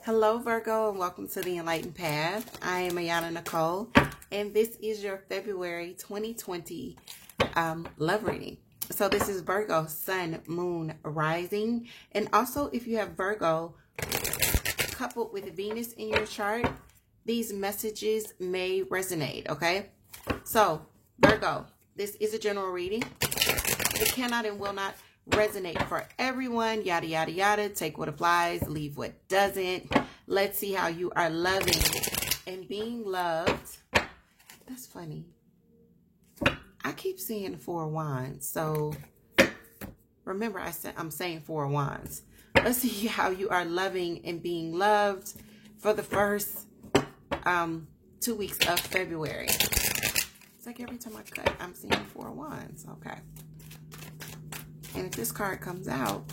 Hello, Virgo, and welcome to the Enlightened Path. I am Ayana Nicole, and this is your February 2020 love reading. So this is Virgo, Sun, Moon, Rising, and also if you have Virgo coupled with Venus in your chart, these messages may resonate, okay? So, Virgo, this is a general reading. It cannot and will not resonate for everyone, yada, yada, yada. Take what applies, leave what doesn't. Let's see how you are loving and being loved. That's funny. I keep seeing 4 of Wands. So remember, I'm saying 4 of Wands. Let's see how you are loving and being loved for the first 2 weeks of February. It's like every time I cut, I'm seeing 4 of Wands. Okay. And if this card comes out,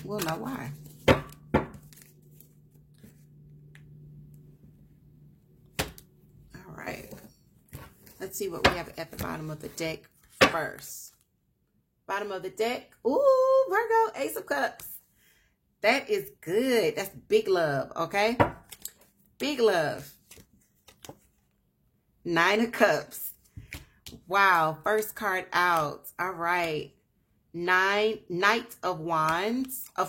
we'll know why. All right. Let's see what we have at the bottom of the deck first. Bottom of the deck. Ooh, Virgo, Ace of Cups. That is good. That's big love, okay? Big love. 9 of Cups. Wow, first card out. All right. Knight of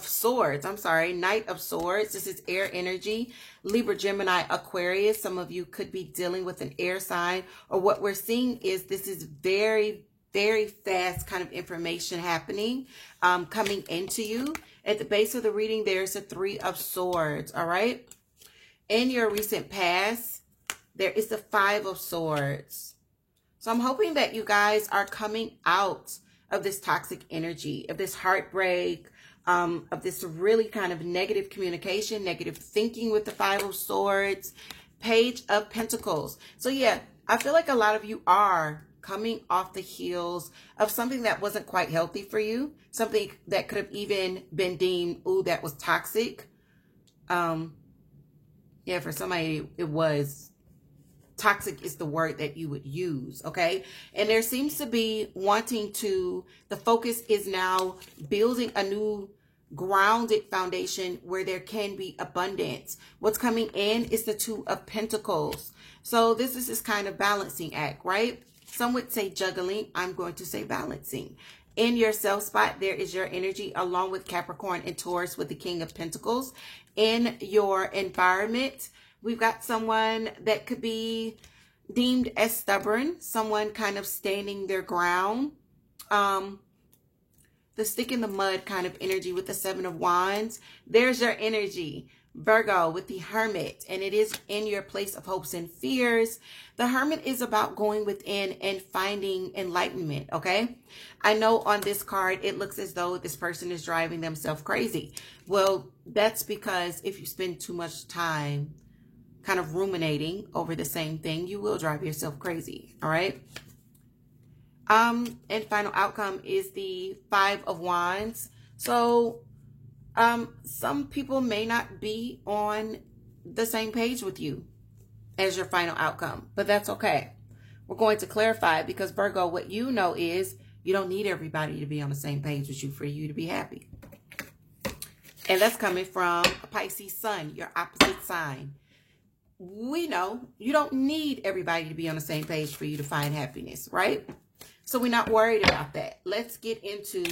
Swords. Knight of Swords. This is air energy. Libra, Gemini, Aquarius. Some of you could be dealing with an air sign, or what we're seeing is this is very, very fast kind of information happening, coming into you. At the base of the reading, there's a 3 of Swords. All right. In your recent past, there is the 5 of Swords. So I'm hoping that you guys are coming out of this toxic energy, of this heartbreak, of this really kind of negative communication, negative thinking with the 5 of Swords, Page of Pentacles. So yeah, I feel like a lot of you are coming off the heels of something that wasn't quite healthy for you, something that could have even been deemed, ooh, that was toxic. Yeah, for somebody it was. Toxic is the word that you would use, okay? And there seems to be the focus is now building a new grounded foundation where there can be abundance. What's coming in is the 2 of Pentacles. So this is this kind of balancing act, right? Some would say juggling. I'm going to say balancing. In your self spot, there is your energy along with Capricorn and Taurus with the King of Pentacles. In your environment, we've got someone that could be deemed as stubborn, someone kind of standing their ground. The stick in the mud kind of energy with the 7 of Wands. There's your energy, Virgo, with the Hermit, and it is in your place of hopes and fears. The Hermit is about going within and finding enlightenment, okay? I know on this card, it looks as though this person is driving themselves crazy. Well, that's because if you spend too much time kind of ruminating over the same thing, you will drive yourself crazy, all right? And final outcome is the 5 of Wands. So, some people may not be on the same page with you as your final outcome, but that's okay. We're going to clarify because Virgo, what you know is you don't need everybody to be on the same page with you for you to be happy. And that's coming from a Pisces sun, your opposite sign. We know you don't need everybody to be on the same page for you to find happiness, right? So we're not worried about that. Let's get into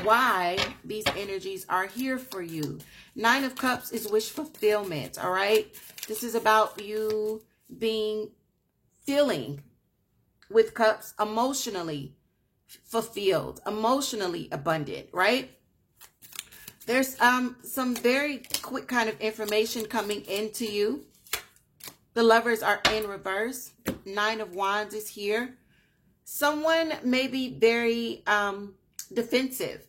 why these energies are here for you. 9 of Cups is wish fulfillment, all right? This is about you feeling with Cups emotionally fulfilled, emotionally abundant, right? There's some very quick kind of information coming into you. The Lovers are in reverse. 9 of Wands is here. Someone may be very defensive.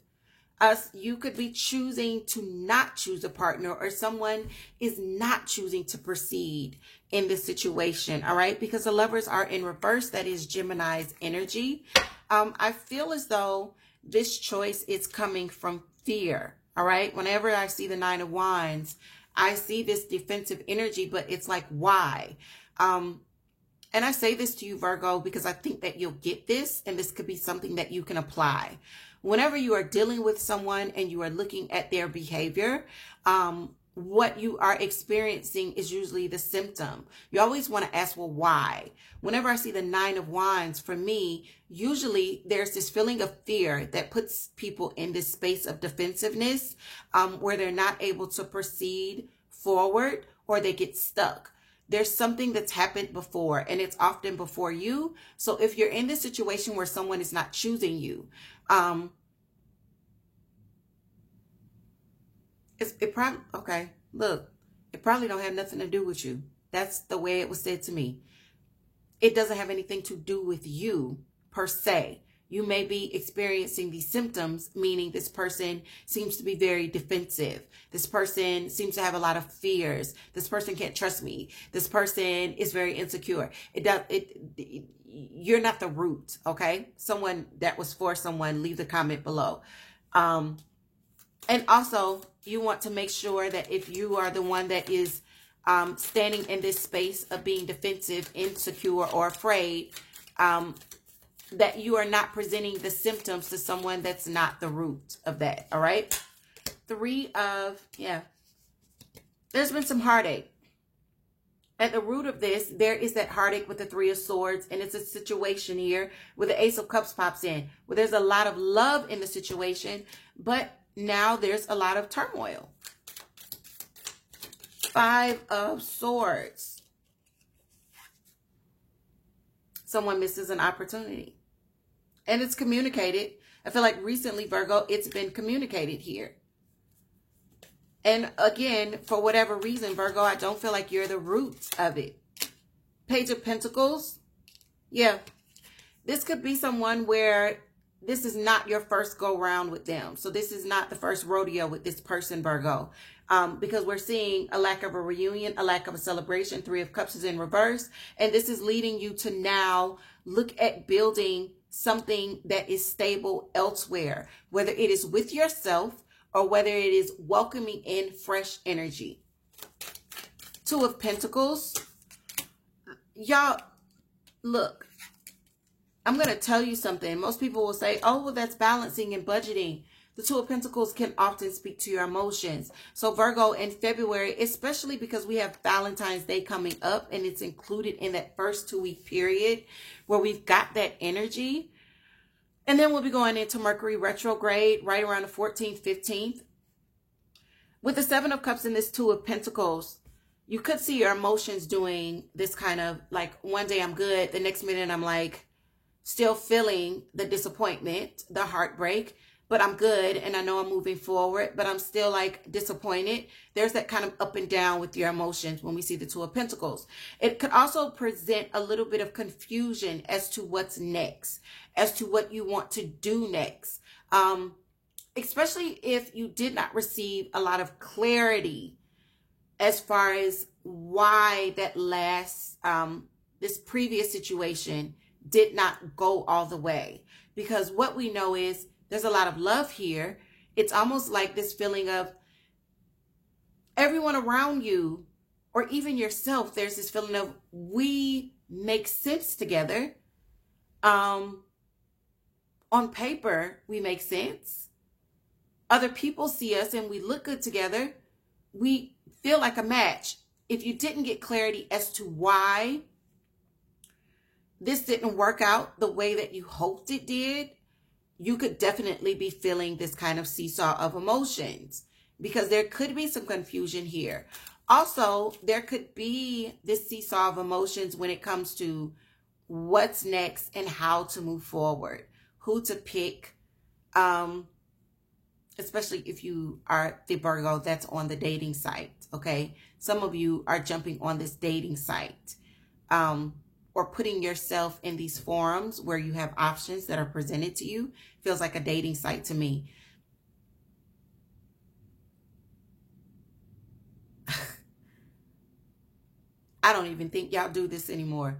You could be choosing to not choose a partner, or someone is not choosing to proceed in this situation, all right? Because the Lovers are in reverse. That is Gemini's energy. I feel as though this choice is coming from fear. All right. Whenever I see the 9 of Wands, I see this defensive energy, but it's like, why? And I say this to you, Virgo, because I think that you'll get this, and this could be something that you can apply. whenever you are dealing with someone and you are looking at their behavior, what you are experiencing is usually the symptom. You always want to ask, well, why? Whenever I see the 9 of Wands, for me, usually there's this feeling of fear that puts people in this space of defensiveness, where they're not able to proceed forward or they get stuck. There's something that's happened before, and it's often before you. So if you're in this situation where someone is not choosing you, it probably, okay, look, it probably don't have nothing to do with you. That's the way it was said to me. It doesn't have anything to do with you per se. You may be experiencing these symptoms, meaning this person seems to be very defensive. This person seems to have a lot of fears. This person can't trust me. This person is very insecure. You're not the root, okay? Someone that was for someone, leave the comment below. And also, you want to make sure that if you are the one that is standing in this space of being defensive, insecure, or afraid, that you are not presenting the symptoms to someone that's not the root of that, all right? There's been some heartache. At the root of this, there is that heartache with the 3 of Swords, and it's a situation here where the Ace of Cups pops in, where there's a lot of love in the situation, but now there's a lot of turmoil. 5 of Swords. Someone misses an opportunity. And it's communicated. I feel like recently, Virgo, it's been communicated here. And again, for whatever reason, Virgo, I don't feel like you're the root of it. Page of Pentacles. Yeah. This could be someone where this is not your first go round with them. So this is not the first rodeo with this person, Virgo. Because we're seeing a lack of a reunion, a lack of a celebration. 3 of Cups is in reverse. And this is leading you to now look at building something that is stable elsewhere, whether it is with yourself or whether it is welcoming in fresh energy. 2 of Pentacles. Y'all, look, I'm going to tell you something. Most people will say, oh, well, that's balancing and budgeting. The 2 of Pentacles can often speak to your emotions. So Virgo, in February, especially because we have Valentine's Day coming up and it's included in that first 2-week period where we've got that energy. And then we'll be going into Mercury retrograde right around the 14th, 15th. With the 7 of Cups and this 2 of Pentacles, you could see your emotions doing this kind of like, one day I'm good, the next minute I'm like still feeling the disappointment, the heartbreak, but I'm good and I know I'm moving forward, but I'm still like disappointed. There's that kind of up and down with your emotions when we see the 2 of Pentacles. It could also present a little bit of confusion as to what's next, as to what you want to do next. Especially if you did not receive a lot of clarity as far as why that this previous situation did not go all the way. Because what we know is there's a lot of love here. It's almost like this feeling of everyone around you, or even yourself, there's this feeling of we make sense together. On paper, we make sense. Other people see us and we look good together. We feel like a match. If you didn't get clarity as to why this didn't work out the way that you hoped it did, you could definitely be feeling this kind of seesaw of emotions, because there could be some confusion here. Also, there could be this seesaw of emotions when it comes to what's next and how to move forward, who to pick, especially if you are the Virgo that's on the dating site, okay? Some of you are jumping on this dating site, or putting yourself in these forums where you have options that are presented to you. Feels like a dating site to me. I don't even think y'all do this anymore.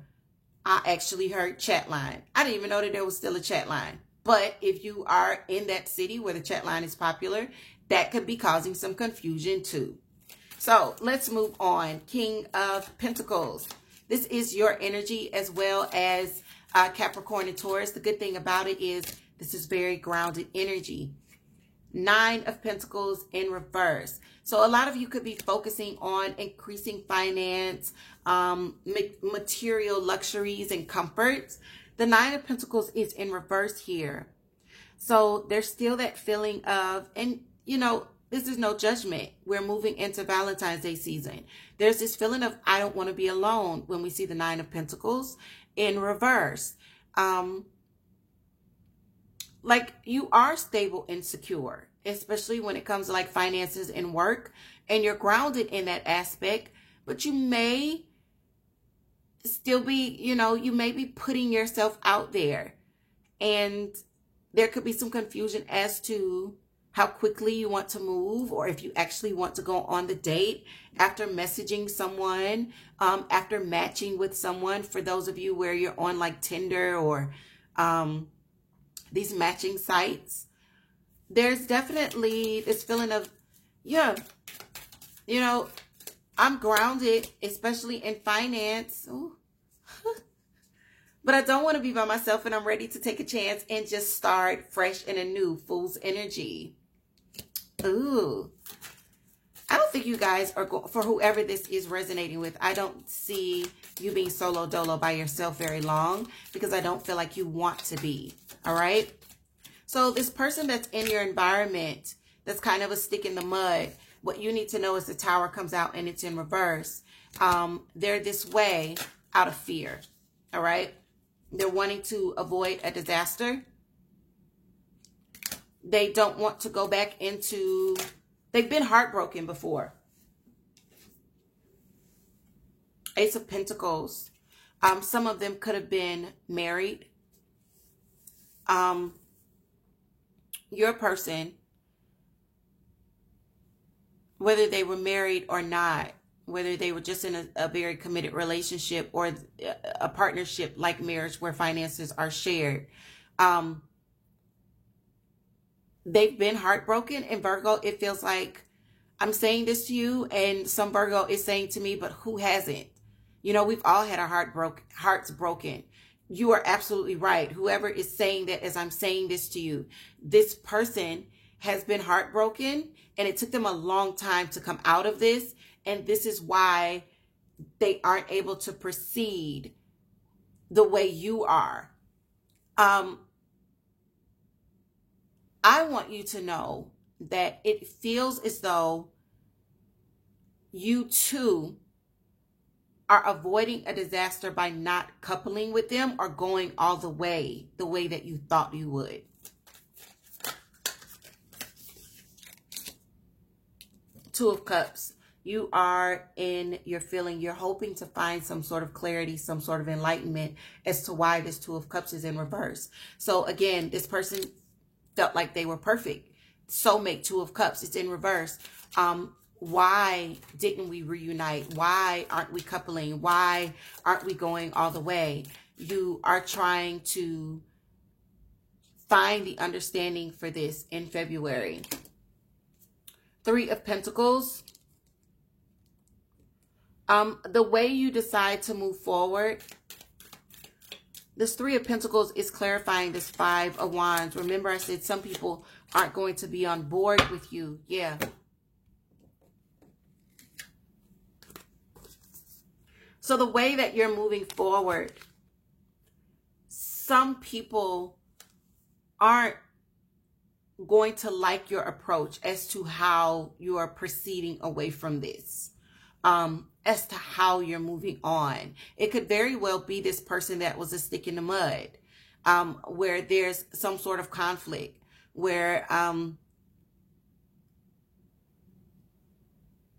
I actually heard chat line. I didn't even know that there was still a chat line. But if you are in that city where the chat line is popular, that could be causing some confusion too. So let's move on. King of Pentacles. This is your energy as well as Capricorn and Taurus. The good thing about it is This is very grounded energy. 9 of Pentacles in reverse. So a lot of you could be focusing on increasing finance, material luxuries and comforts. The 9 of Pentacles is in reverse here. So there's still that feeling of, and you know, this is no judgment. We're moving into Valentine's Day season. There's this feeling of, I don't want to be alone when we see the 9 of Pentacles in reverse. Like you are stable and secure, especially when it comes to like finances and work, and you're grounded in that aspect, but you may still be, you know, you may be putting yourself out there, and there could be some confusion as to how quickly you want to move, or if you actually want to go on the date after messaging someone, after matching with someone. For those of you where you're on like Tinder or these matching sites, there's definitely this feeling of, yeah, you know, I'm grounded, especially in finance. Ooh. But I don't want to be by myself, and I'm ready to take a chance and just start fresh and anew. Fool's energy. Ooh. I don't think you guys are going, for whoever this is resonating with, I don't see you being solo dolo by yourself very long, because I don't feel like you want to be. All right. So this person that's in your environment, that's kind of a stick in the mud, what you need to know is the Tower comes out and it's in reverse. They're this way out of fear. All right. They're wanting to avoid a disaster. They don't want to go back into, they've been heartbroken before. Ace of Pentacles. Some of them could have been married. Your person, whether they were married or not, whether they were just in a very committed relationship or a partnership like marriage where finances are shared, they've been heartbroken. And Virgo, it feels like I'm saying this to you, and some Virgo is saying to me, but who hasn't? You know, we've all had our hearts broken. You are absolutely right. Whoever is saying that as I'm saying this to you, this person has been heartbroken, and it took them a long time to come out of this. And this is why they aren't able to proceed the way you are. I want you to know that it feels as though you too are avoiding a disaster by not coupling with them or going all the way that you thought you would. Two of Cups. You are in your feeling. You're hoping to find some sort of clarity, some sort of enlightenment as to why this Two of Cups is in reverse. So again, this person felt like they were perfect. Soulmate, Two of Cups. It's in reverse. Why didn't we reunite? Why aren't we coupling? Why aren't we going all the way? You are trying to find the understanding for this in February. Three of Pentacles. The way you decide to move forward, this Three of Pentacles is clarifying this Five of Wands. Remember, I said some people aren't going to be on board with you. Yeah. So the way that you're moving forward, some people aren't going to like your approach as to how you are proceeding away from this, as to how you're moving on. It could very well be this person that was a stick in the mud, where there's some sort of conflict, where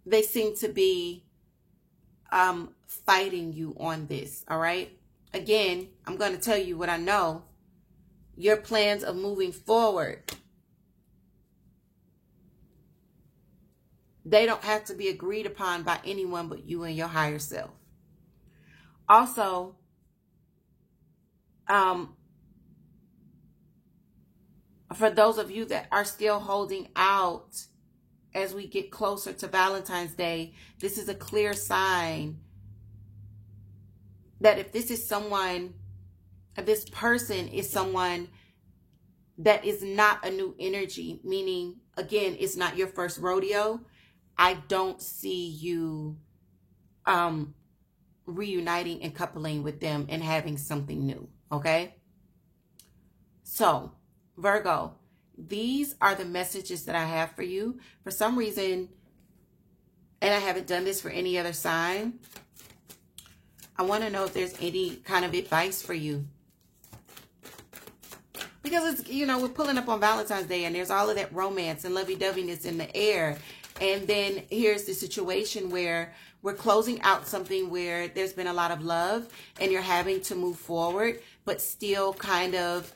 they seem to be fighting you on this. All right. Again, I'm going to tell you what I know. Your plans of moving forward, they don't have to be agreed upon by anyone but you and your higher self. Also, for those of you that are still holding out as we get closer to Valentine's Day, this is a clear sign that if this is someone, if this person is someone that is not a new energy, meaning, again, it's not your first rodeo. I don't see you reuniting and coupling with them and having something new, okay? So, Virgo, these are the messages that I have for you. For some reason, and I haven't done this for any other sign, I want to know if there's any kind of advice for you. Because it's, you know, we're pulling up on Valentine's Day and there's all of that romance and lovey-doveyness in the air. And then here's the situation where we're closing out something where there's been a lot of love and you're having to move forward, but still kind of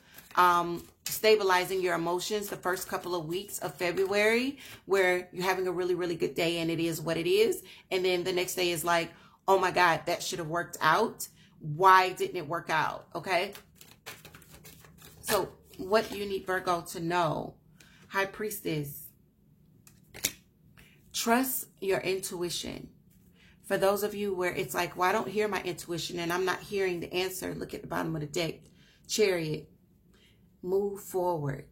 stabilizing your emotions the first couple of weeks of February, where you're having a really, really good day and it is what it is. And then the next day is like, oh my God, that should have worked out. Why didn't it work out? Okay. So what do you need, Virgo, to know? High Priestess, trust your intuition. For those of you where it's like, well, I don't hear my intuition and I'm not hearing the answer. Look at the bottom of the deck. Chariot, move forward.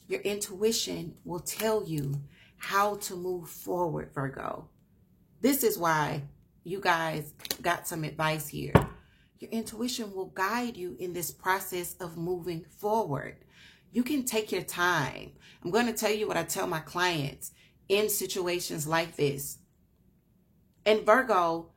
Your intuition will tell you how to move forward, Virgo. This is why you guys got some advice here. Your intuition will guide you in this process of moving forward. You can take your time. I'm going to tell you what I tell my clients in situations like this. And Virgo,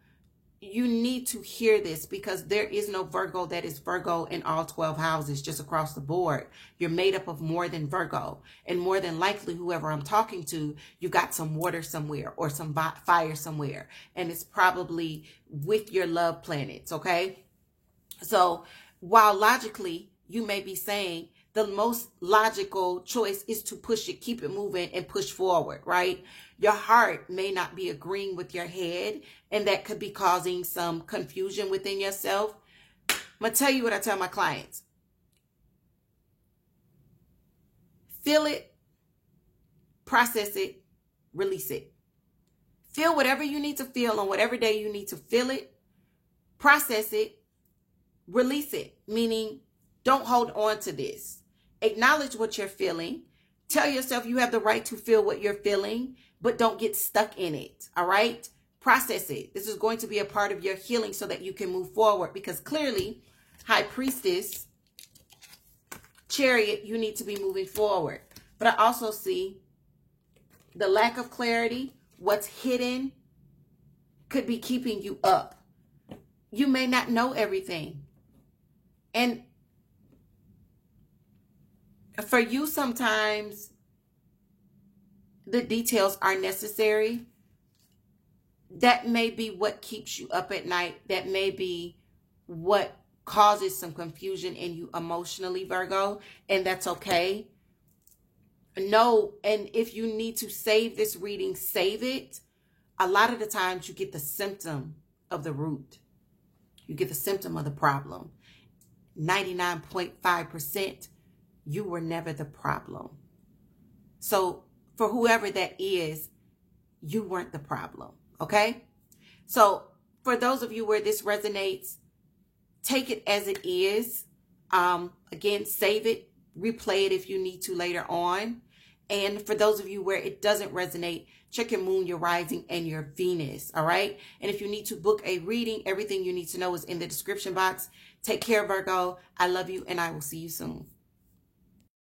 you need to hear this because there is no Virgo that is Virgo in all 12 houses just across the board. You're made up of more than Virgo. And more than likely, whoever I'm talking to, you got some water somewhere or some fire somewhere. And it's probably with your love planets, okay? So while logically, you may be saying the most logical choice is to push it, keep it moving and push forward, right? Your heart may not be agreeing with your head, and that could be causing some confusion within yourself. I'm going to tell you what I tell my clients. Feel it, process it, release it. Feel whatever you need to feel on whatever day you need to feel it, process it, release it, meaning don't hold on to this. Acknowledge what you're feeling. Tell yourself you have the right to feel what you're feeling, but don't get stuck in it, all right? Process it. This is going to be a part of your healing so that you can move forward, because clearly, High Priestess, Chariot, you need to be moving forward. But I also see the lack of clarity, what's hidden, could be keeping you up. You may not know everything. And for you, sometimes the details are necessary. That may be what keeps you up at night. That may be what causes some confusion in you emotionally, Virgo. And that's okay. No, and if you need to save this reading, save it. A lot of the times you get the symptom of the root. You get the symptom of the problem. 99.5%, you were never the problem. So for whoever that is, you weren't the problem, okay? So for those of you where this resonates, take it as it is. Again, save it, replay it if you need to later on. And for those of you where it doesn't resonate, check your moon, your rising, and your Venus, all right? And if you need to book a reading, everything you need to know is in the description box. Take care, Virgo. I love you, and I will see you soon.